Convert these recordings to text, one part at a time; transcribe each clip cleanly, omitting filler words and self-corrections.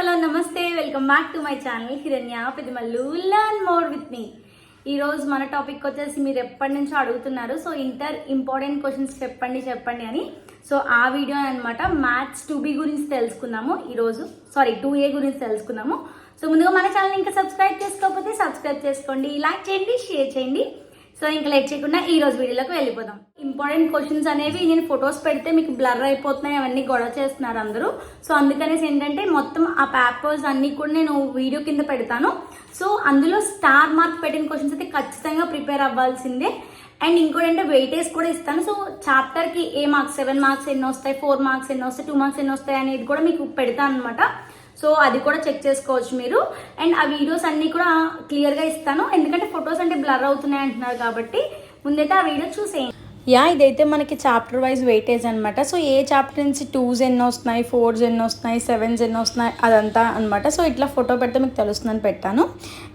Hello నమస్తే, welcome back to my channel హిరణ్య Peddamallu learn more with me. ఈరోజు మన టాపిక్ వచ్చేసి మీరు ఎప్పటి నుంచో అడుగుతున్నారు. సో ఇంపార్టెంట్ క్వశ్చన్స్ చెప్పండి అని. సో ఆ వీడియో అనమాట. మ్యాథ్స్ 2B గురించి తెలుసుకుందాము ఈరోజు. 2A గురించి తెలుసుకుందాము. సో ముందుగా మన ఛానల్ ఇంకా సబ్స్క్రైబ్ చేసుకోకపోతే సబ్స్క్రైబ్ చేసుకోండి, లైక్ చేయండి, షేర్ చేయండి. సో ఇంకా లేట్ చేయకుండా ఈ రోజు వీడియోలోకి వెళ్ళిపోదాం. ఇంపార్టెంట్ క్వశ్చన్స్ అనేవి నేను ఫొటోస్ పెడితే మీకు బ్లర్ అయిపోతున్నాయి, అవన్నీ గొడవ చేస్తున్నారు అందరూ. సో అందుకనేసి ఏంటంటే మొత్తం ఆ పేపర్స్ అన్నీ కూడా నేను వీడియో కింద పెడతాను. సో అందులో స్టార్ మార్క్ పెట్టిన క్వశ్చన్స్ అయితే ఖచ్చితంగా ప్రిపేర్ అవ్వాల్సిందే. అండ్ ఇంకోటి అంటే వెయిటేజ్ కూడా ఇస్తాను. సో చాప్టర్కి ఏ మార్క్స్, 7 మార్క్స్ ఎన్ని వస్తాయి, 4 మార్క్స్ ఎన్ని వస్తాయి, 2 మార్క్స్ ఎన్ని వస్తాయి అనేది కూడా మీకు పెడతాను అనమాట. సో అది కూడా చెక్ చేసుకోవచ్చు మీరు. అండ్ ఆ వీడియోస్ అన్నీ కూడా క్లియర్గా ఇస్తాను, ఎందుకంటే ఫొటోస్ అంటే బ్లర్ అవుతున్నాయి అంటున్నారు కాబట్టి ముందైతే ఆ వీడియో చూసేయండి. ఇదైతే మనకి చాప్టర్ వైజ్ వెయిటేజ్ అనమాట. సో ఏ చాప్టర్ నుంచి 2s ఎన్ని వస్తున్నాయి, 4s ఎన్ని వస్తున్నాయి, 7s ఎన్ని వస్తున్నాయి అదంతా అనమాట. సో ఇట్లా ఫోటో పెడితే మీకు తెలుస్తుందని పెట్టాను.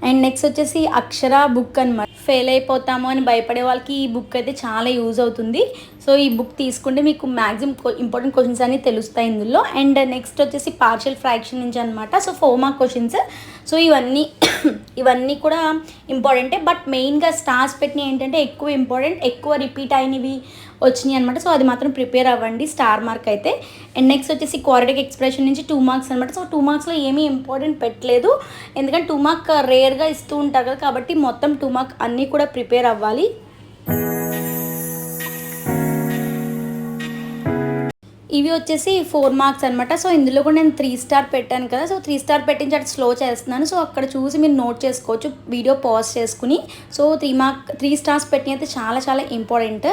అండ్ నెక్స్ట్ వచ్చేసి అక్షర బుక్ అనమాట. ఫెయిల్ అయిపోతాము అని భయపడే వాళ్ళకి ఈ బుక్ అయితే చాలా యూజ్ అవుతుంది. సో ఈ బుక్ తీసుకుంటే మీకు మ్యాక్సిమం ఇంపార్టెంట్ క్వశ్చన్స్ అన్ని తెలుస్తాయి ఇందులో. అండ్ నెక్స్ట్ వచ్చేసి పార్షియల్ ఫ్రాక్షన్ నుంచి అనమాట. So 4 mark questions. సో ఇవన్నీ కూడా ఇంపార్టెంటే, బట్ మెయిన్గా స్టార్స్ పెట్టిన ఏంటంటే ఎక్కువ ఇంపార్టెంట్, ఎక్కువ రిపీట్ అయినవి వచ్చినాయి అనమాట. సో అది మాత్రం ప్రిపేర్ అవ్వండి, స్టార్ మార్క్ అయితే. అండ్ నెక్స్ట్ వచ్చేసి క్వాడ్రాటిక్ ఎక్స్ప్రెషన్ నుంచి 2 మార్క్స్ అనమాట. సో 2 మార్క్స్లో ఏమీ ఇంపార్టెంట్ పెట్టలేదు, ఎందుకంటే 2 మార్క్ రేర్గా ఇస్తూ ఉంటారు కదా, కాబట్టి మొత్తం 2 మార్క్ అన్నీ కూడా ప్రిపేర్ అవ్వాలి. ఇవి వచ్చేసి 4 మార్క్స్ అనమాట. సో ఇందులో కూడా నేను 3 స్టార్ పెట్టాను కదా. సో 3 స్టార్ పెట్టించి అటు స్లో చేస్తున్నాను. సో అక్కడ చూసి మీరు నోట్ చేసుకోవచ్చు, వీడియో పాజ్ చేసుకుని. సో 3 స్టార్స్ పెట్టిన అయితే చాలా చాలా ఇంపార్టెంట్.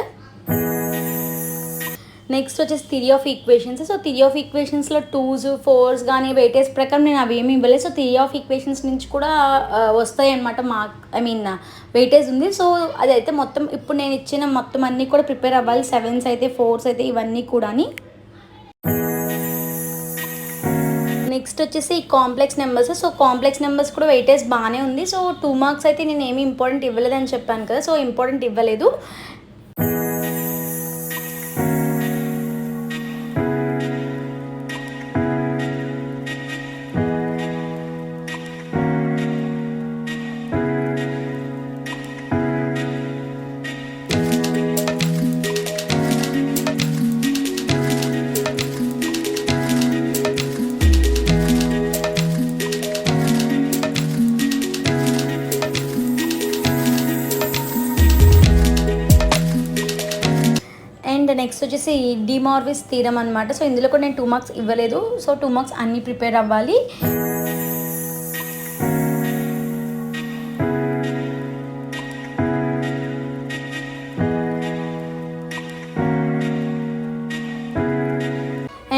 నెక్స్ట్ వచ్చేసి theory of equations. So theory of ఈక్వేషన్స్లో 2s 4s కానీ వెయిటేజ్ ప్రకారం నేను అవి ఏమి ఇవ్వలేదు. సో థియరీ ఆఫ్ ఈక్వేషన్స్ నుంచి కూడా వస్తాయి అనమాట వెయిటేజ్ ఉంది. సో అదైతే మొత్తం ఇప్పుడు నేను ఇచ్చిన మొత్తం అన్నీ కూడా ప్రిపేర్ అవ్వాలి. 7s అయితే, 4s అయితే, ఇవన్నీ కూడా. నెక్స్ట్ వచ్చేసి complex numbers. So complex numbers కూడా వెయిటేజ్ బాగానే ఉంది. సో 2 మార్క్స్ అయితే నేను ఏమి ఇంపార్టెంట్ ఇవ్వలేదని చెప్పాను కదా. సో ఇంపార్టెంట్ ఇవ్వలేదు. నెక్స్ట్ వచ్చేసి డి మార్విస్ థీరం అనమాట. సో ఇందులో కూడా నేను 2 మార్క్స్ ఇవ్వలేదు. సో 2 మార్క్స్ అన్నీ ప్రిపేర్ అవ్వాలి.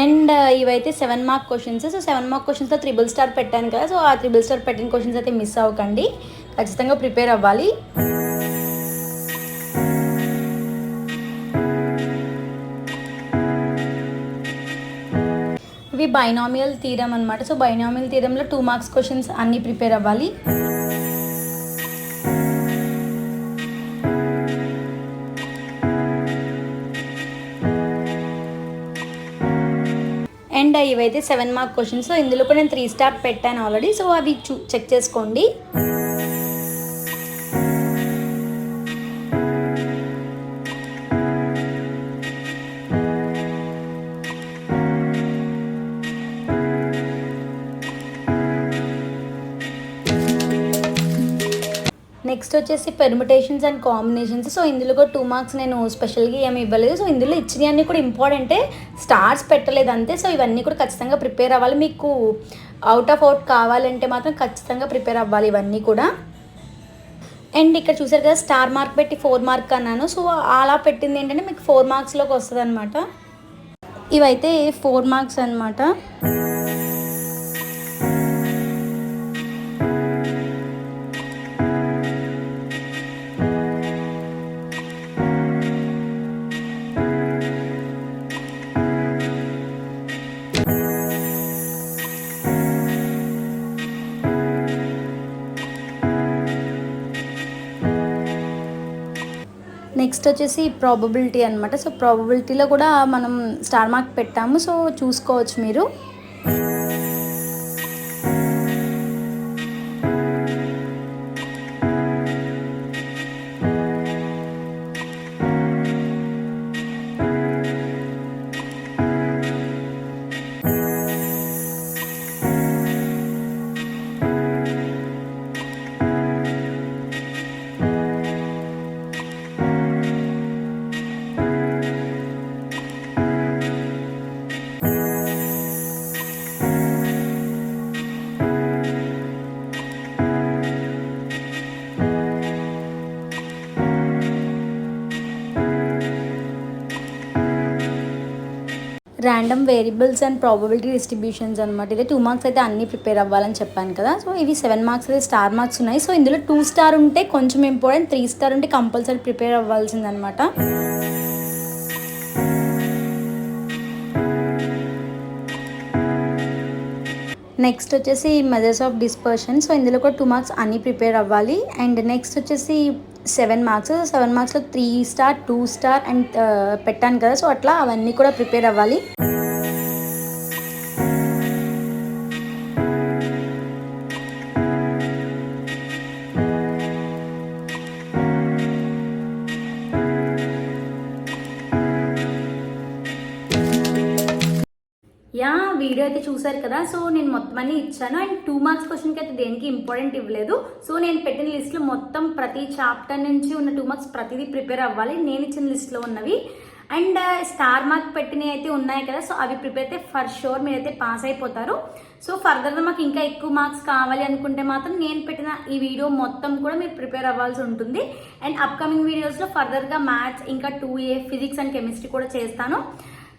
అండ్ ఇవైతే 7 మార్క్ క్వశ్చన్స్. సో 7 మార్క్ క్వశ్చన్స్లో 3 స్టార్ పెట్టాను కదా. సో ఆ 3 స్టార్ పెట్టిన క్వశ్చన్స్ అయితే మిస్ అవ్వకండి, ఖచ్చితంగా ప్రిపేర్ అవ్వాలి. ఇవి బైనామియల్ థీరం అనమాట. సో బైనామియల్ థీరంలో 2 మార్క్స్ క్వశ్చన్స్ అన్నీ ప్రిపేర్ అవ్వాలి. అండ్ ఇవైతే 7 మార్క్ క్వశ్చన్స్. సో ఇందులో కూడా నేను 3 స్టార్ పెట్టాను ఆల్రెడీ. సో అవి చెక్ చేసుకోండి. నెక్స్ట్ వచ్చేసి పెర్ముటేషన్స్ అండ్ కాంబినేషన్స్. సో ఇందులో కూడా 2 మార్క్స్ నేను స్పెషల్గా ఏమి ఇవ్వలేదు. సో ఇందులో ఇచ్చినవన్నీ కూడా ఇంపార్టెంటే, స్టార్స్ పెట్టలేదు అంతే. సో ఇవన్నీ కూడా ఖచ్చితంగా ప్రిపేర్ అవ్వాలి. మీకు అవుట్ కావాలంటే మాత్రం ఖచ్చితంగా ప్రిపేర్ అవ్వాలి ఇవన్నీ కూడా. అండ్ ఇక్కడ చూసారు కదా, స్టార్ మార్క్ పెట్టి 4 మార్క్ అన్నాను. సో అలా పెట్టింది ఏంటంటే మీకు 4 మార్క్స్లోకి వస్తుంది అనమాట. ఇవైతే 4 మార్క్స్ అనమాట. నెక్స్ట్ వచ్చేసి ప్రాబబిలిటీ అనమాట. సో ప్రాబబిలిటీలో కూడా మనం స్టార్ మార్క్ పెట్టాము. సో చూసుకోవచ్చు మీరు. Random variables and probability distributions అనమాట. ఇది 2 మార్క్స్ అయితే అన్నీ ప్రిపేర్ అవ్వాలని చెప్పాను కదా. సో ఇవి 7 మార్క్స్ అయితే స్టార్ మార్క్స్ ఉన్నాయి. సో ఇందులో 2 స్టార్ ఉంటే కొంచెం ఇంపార్టెంట్, 3 స్టార్ ఉంటే కంపల్సరీ ప్రిపేర్ అవ్వాల్సిందనమాట. నెక్స్ట్ వచ్చేసి మెజర్స్ ఆఫ్ డిస్పర్షన్. సో ఇందులో కూడా 2 మార్క్స్ అన్నీ ప్రిపేర్ అవ్వాలి. అండ్ నెక్స్ట్ వచ్చేసి 7 మార్క్స్. 7 మార్క్స్లో 3 స్టార్, 2 స్టార్ అండ్ పెట్టాను కదా. సో అట్లా అవన్నీ కూడా ప్రిపేర్ అవ్వాలి. వీడియో అయితే చూసారు కదా. సో నేను మొత్తం అన్నీ ఇచ్చాను. అండ్ 2 మార్క్స్ క్వశ్చన్కి అయితే దేనికి ఇంపార్టెంట్ ఇవ్వలేదు. సో నేను పెట్టిన లిస్ట్లో మొత్తం ప్రతి చాప్టర్ నుంచి ఉన్న 2 మార్క్స్ ప్రతిదీ ప్రిపేర్ అవ్వాలి, నేను ఇచ్చిన లిస్ట్లో ఉన్నవి. అండ్ స్టార్ మార్క్ పెట్టినవి అయితే ఉన్నాయి కదా. సో అవి ప్రిపేర్ అయితే ఫర్ షూర్ మీరైతే పాస్ అయిపోతారు. సో ఫర్దర్గా మాకు ఇంకా ఎక్కువ మార్క్స్ కావాలి అనుకుంటే మాత్రం నేను పెట్టిన ఈ వీడియో మొత్తం కూడా మీరు ప్రిపేర్ అవ్వాల్సి ఉంటుంది. అండ్ అప్కమింగ్ వీడియోస్లో ఫర్దర్గా మ్యాథ్స్, ఇంకా 2A, ఫిజిక్స్ అండ్ కెమిస్ట్రీ కూడా చేస్తాను.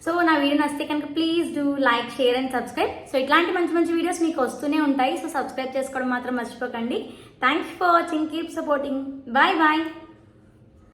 సో నా వీడియో నచ్చితే కనుక please do like, share and subscribe. So ఇట్లాంటి మంచి మంచి వీడియోస్ మీకు వస్తూనే ఉంటాయి. సో సబ్స్క్రైబ్ చేసుకోవడం మాత్రం మర్చిపోకండి. Thanks for watching, keep supporting. Bye bye.